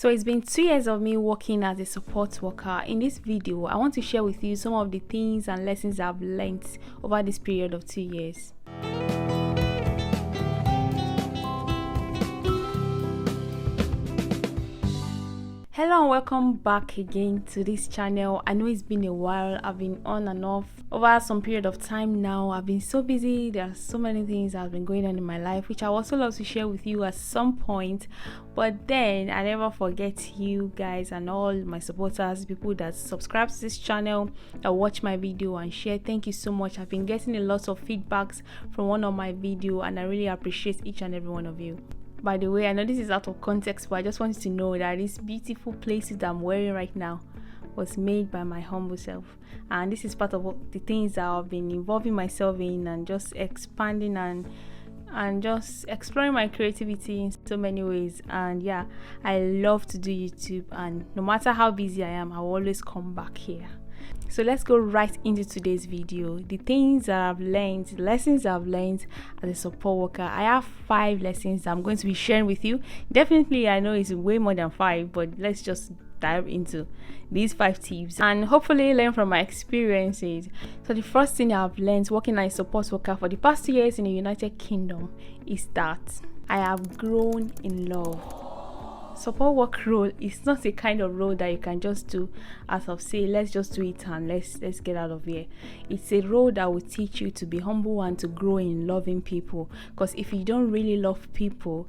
So it's been 2 years of me working as a support worker. In this video, I want to share with you some of the things and lessons I've learned over this period of 2 years. Hello and welcome back again to this channel. I know it's been a while. I've been on and off over some period of time now. I've been so busy. There are so many things that have been going on in my life, which I also love to share with you at some point. But then I never forget you guys and all my supporters, people that subscribe to this channel, that watch my video and share. Thank you so much. I've been getting a lot of feedbacks from one of my video and I really appreciate each and every one of you. By the way, I know this is out of context, but I just wanted to know that these beautiful places that I'm wearing right now was made by my humble self. And this is part of the things that I've been involving myself in and just expanding and just exploring my creativity in so many ways. And yeah, I love to do YouTube, and no matter how busy I am, I'll always come back here. So let's go right into today's video. The things that I've learned, the lessons I've learned as a support worker. I have 5 lessons that I'm going to be sharing with you. Definitely, I know it's way more than 5, but let's just dive into these 5 tips and hopefully learn from my experiences. So the first thing I've learned working as a support worker for the past 2 years in the United Kingdom is that I have grown in love. Support work role is not a kind of role that you can just do as of say, let's just do it and let's get out of here. It's a role that will teach you to be humble and to grow in loving people, because if you don't really love people,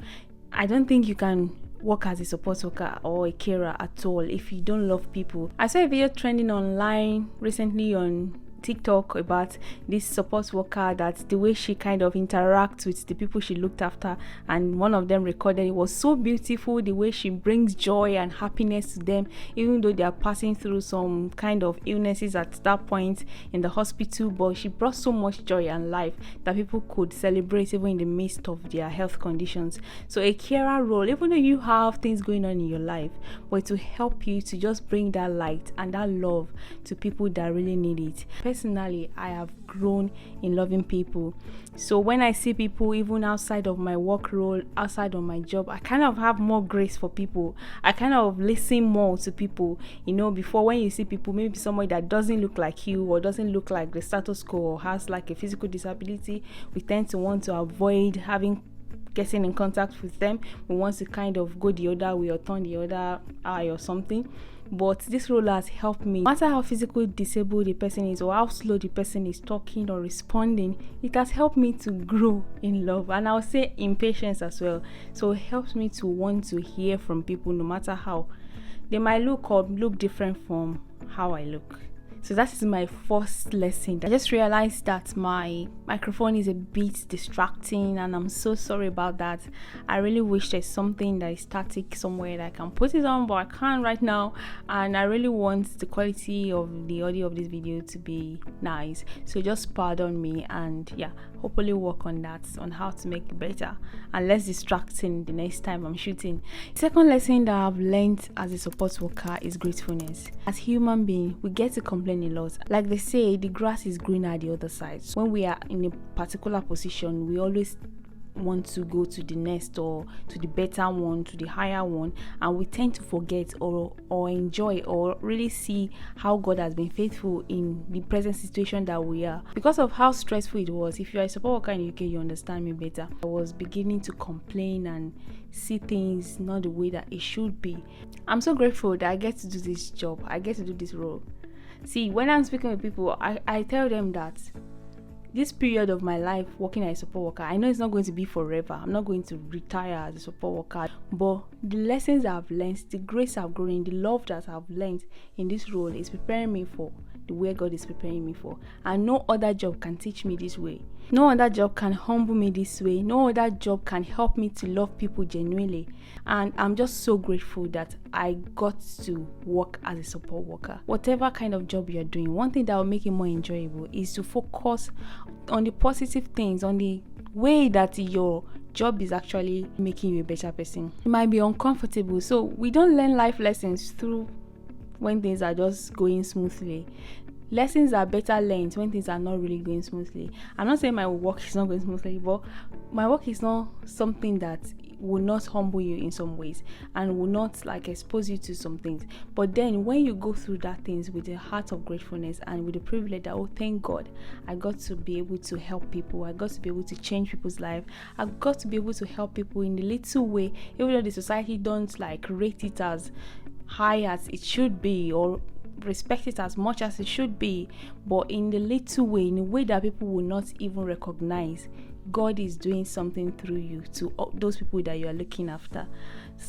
I don't think you can work as a support worker or a carer at all if you don't love people. I saw a video trending online recently on TikTok about this support worker, that the way she kind of interacts with the people she looked after, and one of them recorded it was so beautiful, the way she brings joy and happiness to them even though they are passing through some kind of illnesses at that point in the hospital, but she brought so much joy and life that people could celebrate even in the midst of their health conditions. So a carer role, even though you have things going on in your life, but to help you to just bring that light and that love to people that really need it. Personally, I have grown in loving people. So when I see people even outside of my work role, outside of my job, I kind of have more grace for people. I kind of listen more to people. You know, before, when you see people, maybe somebody that doesn't look like you or doesn't look like the status quo or has like a physical disability, we tend to want to avoid getting in contact with them. We want to kind of go the other way or turn the other eye or something. But this role has helped me. No matter how physically disabled the person is or how slow the person is talking or responding, it has helped me to grow in love, and I'll say in patience as well. So it helps me to want to hear from people, no matter how they might look different from how I look. So that is my first lesson. I just realized that my microphone is a bit distracting and I'm so sorry about that. I really wish there's something that is static somewhere that I can put it on, but I can't right now, and I really want the quality of the audio of this video to be nice. So just pardon me, and yeah, hopefully work on that, on how to make it better and less distracting the next time I'm shooting. Second lesson that I've learned as a support worker is gratefulness. As human beings, we get to complain a lot. Like they say, the grass is greener at the other side. So when we are in a particular position, we always want to go to the next or to the better one, to the higher one, and we tend to forget or enjoy or really see how God has been faithful in the present situation that we are. Because of how stressful it was, if you are a support worker in the UK, you understand me better. I was beginning to complain and see things not the way that it should be. I'm so grateful that I get to do this job, I get to do this role. See, when I'm speaking with people, I tell them that this period of my life working as a support worker, I know it's not going to be forever. I'm not going to retire as a support worker, but the lessons I've learned, the grace I've grown in, the love that I've learned in this role is preparing me for the way God is preparing me for. And no other job can teach me this way. No other job can humble me this way. No other job can help me to love people genuinely. And I'm just so grateful that I got to work as a support worker. Whatever kind of job you're doing, one thing that will make it more enjoyable is to focus on the positive things, on the way that your job is actually making you a better person. It might be uncomfortable, so we don't learn life lessons through when things are just going smoothly. Lessons are better learned when things are not really going smoothly. I'm not saying my work is not going smoothly, but my work is not something that will not humble you in some ways and will not like expose you to some things. But then when you go through that things with a heart of gratefulness and with the privilege that, oh, thank God, I got to be able to help people, I got to be able to change people's life, I got to be able to help people in a little way, even though the society don't like rate it as high as it should be or respect it as much as it should be, but in the little way, in a way that people will not even recognize, God is doing something through you to those people that you are looking after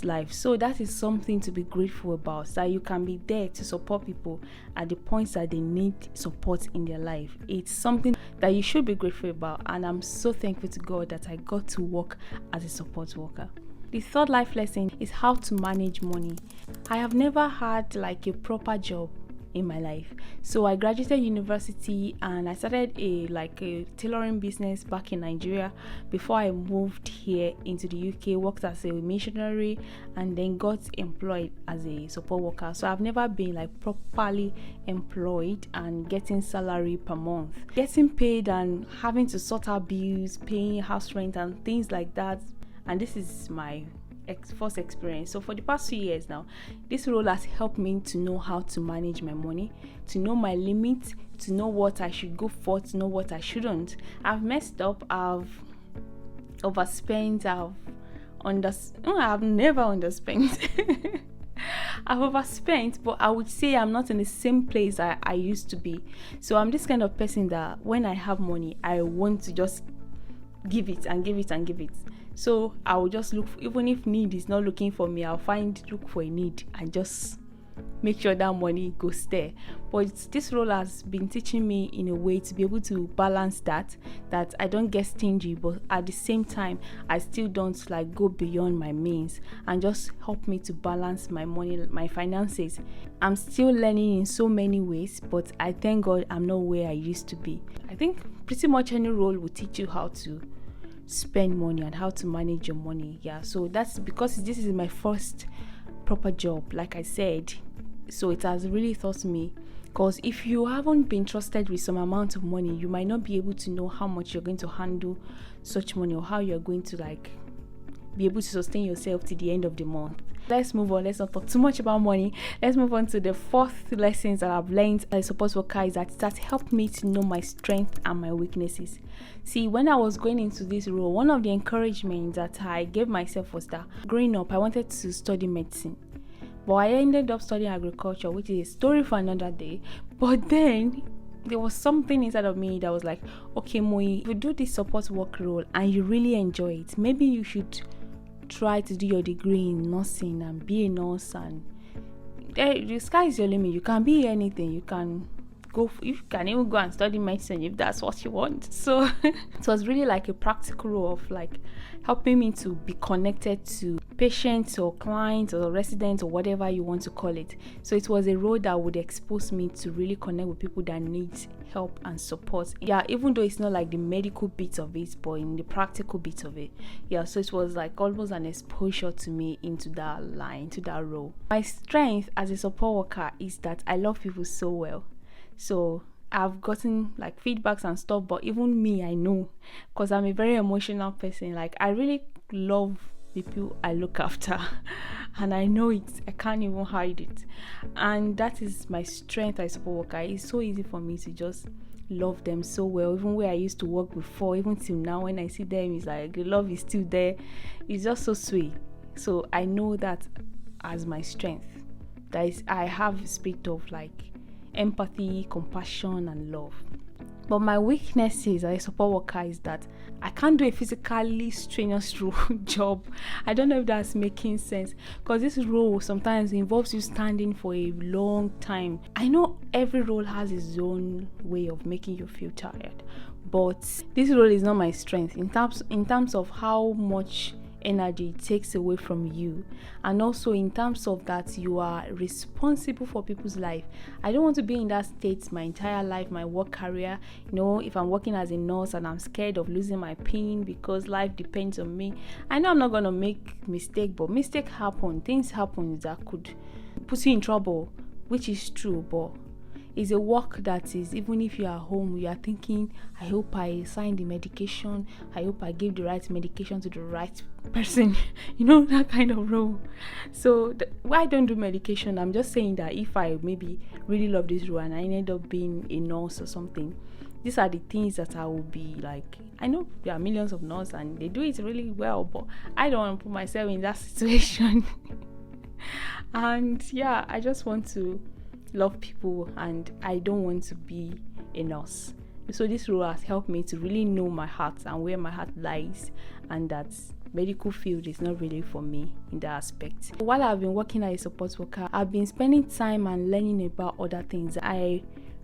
life. So that is something to be grateful about, that you can be there to support people at the points that they need support in their life. It's something that you should be grateful about, and I'm so thankful to God that I got to work as a support worker. The third life lesson is how to manage money. I have never had like a proper job in my life. So I graduated university and I started a tailoring business back in Nigeria before I moved here into the UK, worked as a missionary, and then got employed as a support worker. So I've never been like properly employed and getting salary per month. Getting paid and having to sort out bills, paying house rent and things like that. And this is my first experience. So for the past 2 years now, this role has helped me to know how to manage my money, to know my limits, to know what I should go for, to know what I shouldn't. I've messed up, I've overspent, I've never underspent. I've overspent, but I would say I'm not in the same place I used to be. So I'm this kind of person that when I have money, I want to just give it and give it and give it. So I will just look, even if need is not looking for me, I'll look for a need and just make sure that money goes there. But this role has been teaching me in a way to be able to balance that I don't get stingy, but at the same time I still don't like go beyond my means, and just help me to balance my money, my finances. I'm still learning in so many ways, but I thank God I'm not where I used to be. I think pretty much any role will teach you how to spend money and how to manage your money. So that's because this is my first proper job, like I said. So it has really taught me, because if you haven't been trusted with some amount of money, you might not be able to know how much you're going to handle such money, or how you're going to like be able to sustain yourself to the end of the month. Let's move on. Let's not talk too much about money. Let's move on to the fourth lessons that I've learned as a support worker, is that helped me to know my strength and my weaknesses. See, when I was going into this role, one of the encouragements that I gave myself was that growing up, I wanted to study medicine. But I ended up studying agriculture, which is a story for another day. But then there was something inside of me that was like, okay, Moi, if you do this support work role and you really enjoy it, maybe you should try to do your degree in nursing and be a nurse. And the sky is your limit. You can be anything. You can even go and study medicine if that's what you want. So it was really like a practical role of like helping me to be connected to patients or clients or residents or whatever you want to call it. So it was a role that would expose me to really connect with people that need help and support. Even though it's not like the medical bit of it, but in the practical bit of it. So it was like almost an exposure to me into that line, into that role. My strength as a support worker is that I love people so well. So I've gotten like feedbacks and stuff, but even me, I know, because I'm a very emotional person. Like I really love the people I look after, and I know it. I can't even hide it, and that is my strength as a support worker. It's so easy for me to just love them so well. Even where I used to work before, even till now, when I see them, it's like the love is still there. It's just so sweet. So I know that as my strength, that is, I have a spirit of like empathy, compassion, and love. But my weaknesses as a support worker is that I can't do a physically strenuous job. I don't know if that's making sense, because this role sometimes involves you standing for a long time. I know every role has its own way of making you feel tired, but this role is not my strength in terms of how much energy it takes away from you, and also in terms of that you are responsible for people's life. I don't want to be in that state my entire life, my work career. If I'm working as a nurse and I'm scared of losing my pin because life depends on me, I know I'm not going to make mistake, but mistake happen, things happen that could put you in trouble, which is true. But It's a work that is, even if you are home, you are thinking, I hope I signed the medication, I hope I gave the right medication to the right person, that kind of role. So why I don't do medication, I'm just saying that if I maybe really love this role and I end up being a nurse or something, these are the things that I will be like. I know there are millions of nurses and they do it really well, but I don't want to put myself in that situation. And yeah, I just want to love people and I don't want to be a nurse. So this role has helped me to really know my heart and where my heart lies, and that medical field is not really for me in that aspect. While I've been working as a support worker, I've been spending time and learning about other things. I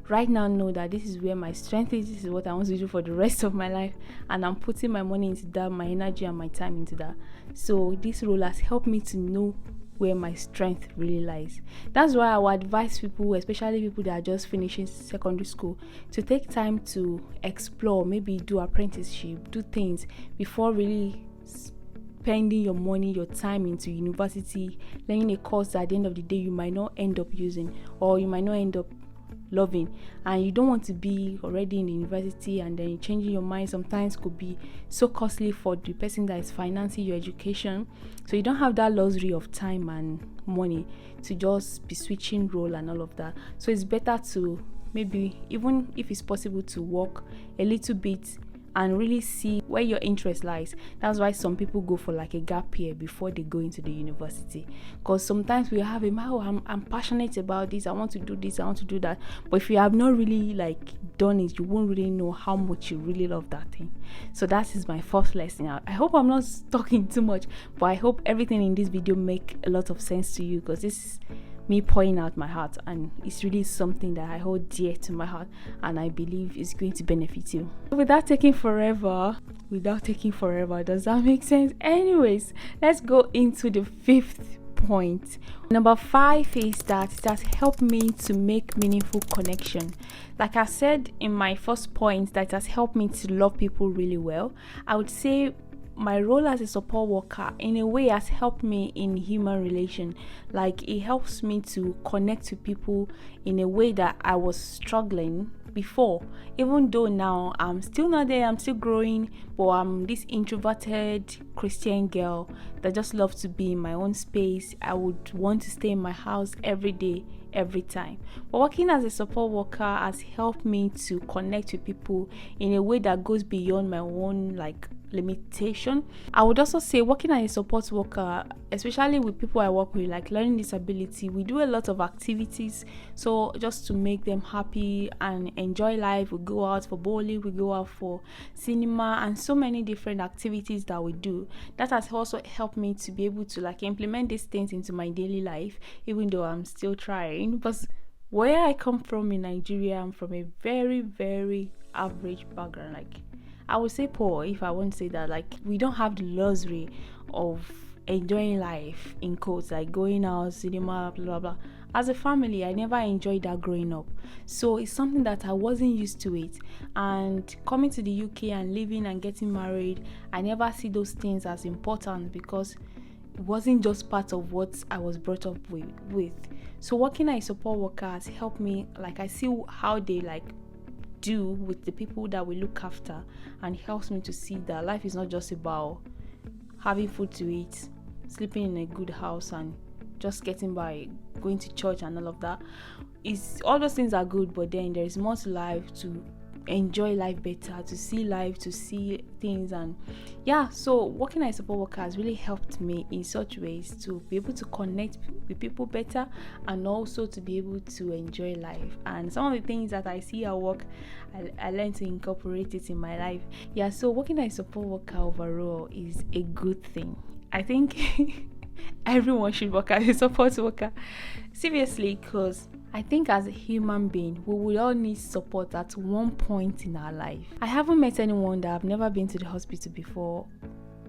right now know that this is where my strength is, this is what I want to do for the rest of my life, and I'm putting my money into that, my energy and my time into that. So this role has helped me to know where my strength really lies. That's why I would advise people, especially people that are just finishing secondary school, to take time to explore, maybe do apprenticeship, do things before really spending your money, your time into university, learning a course that at the end of the day you might not end up using, or you might not end up loving, and you don't want to be already in the university and then changing your mind sometimes could be so costly for the person that is financing your education. So you don't have that luxury of time and money to just be switching role and all of that. So it's better to maybe, even if it's possible, to work a little bit and really see where your interest lies. That's why some people go for like a gap year before they go into the university, because sometimes we have I'm passionate about this, I want to do this, I want to do that, but if you have not really like done it, you won't really know how much you really love that thing. So that is my first lesson. I hope I'm not talking too much, but I hope everything in this video make a lot of sense to you, because this is me pouring out my heart, and it's really something that I hold dear to my heart and I believe is going to benefit you. Without taking forever, does that make sense? Anyways, let's go into the fifth point. Number 5 is that it has helped me to make meaningful connection. Like I said in my first point, that it has helped me to love people really well. I would say my role as a support worker in a way has helped me in human relation. Like, it helps me to connect to people in a way that I was struggling before, even though now I'm still not there, I'm still growing, but I'm this introverted Christian girl that just loves to be in my own space. I would want to stay in my house every day, every time. But working as a support worker has helped me to connect with people in a way that goes beyond my own limitation. I would also say working as a support worker, especially with people I work with, like learning disability, we do a lot of activities, so just to make them happy and enjoy life. We go out for bowling, we go out for cinema, and so many different activities that we do. That has also helped me to be able to implement these things into my daily life, even though I'm still trying. But where I come from in Nigeria, I'm from a very, very average background. I would say poor, if I want to say that. We don't have the luxury of enjoying life, in quotes, like going out, cinema, blah, blah, blah. As a family, I never enjoyed that growing up. So it's something that I wasn't used to it. And coming to the UK and living and getting married, I never see those things as important, because it wasn't just part of what I was brought up with. So working as a support worker has helped me. I see how they do with the people that we look after, and helps me to see that life is not just about having food to eat, sleeping in a good house, and just getting by, going to church and all of that. All those things are good, but then there is more to life, to enjoy life better, to see life, to see things. And yeah, so working as a support worker has really helped me in such ways to be able to connect with people better, and also to be able to enjoy life. And some of the things that I see at work, I learn to incorporate it in my life. Yeah, so working as a support worker overall is a good thing. I think everyone should work as a support worker, seriously, because I think as a human being, we will all need support at one point in our life. I haven't met anyone that I've never been to the hospital before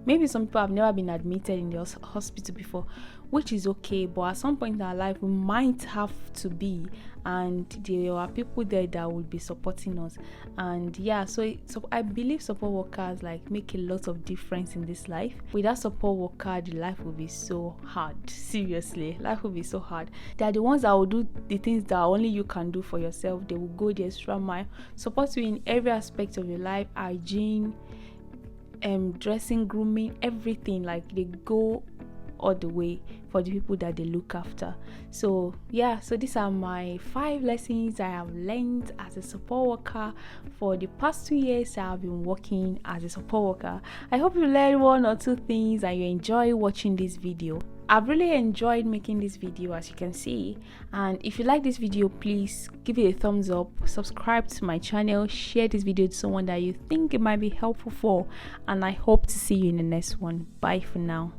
Maybe some people have never been admitted in the hospital before, which is okay, but at some point in our life we might have to be, and there are people there that will be supporting us. And yeah, so I believe support workers like make a lot of difference in this life. Without support worker, the life will be so hard. Seriously, life will be so hard. They are the ones that will do the things that only you can do for yourself. They will go the extra mile, support you in every aspect of your life, hygiene, dressing, grooming, everything. Like they go all the way for the people that they look after. So yeah, so these are my 5 lessons I have learned as a support worker for the past 2 years I have been working as a support worker. I hope you learned 1 or 2 things and you enjoy watching this video. I've really enjoyed making this video, as you can see, and if you like this video, please give it a thumbs up, subscribe to my channel, share this video to someone that you think it might be helpful for, and I hope to see you in the next one. Bye for now.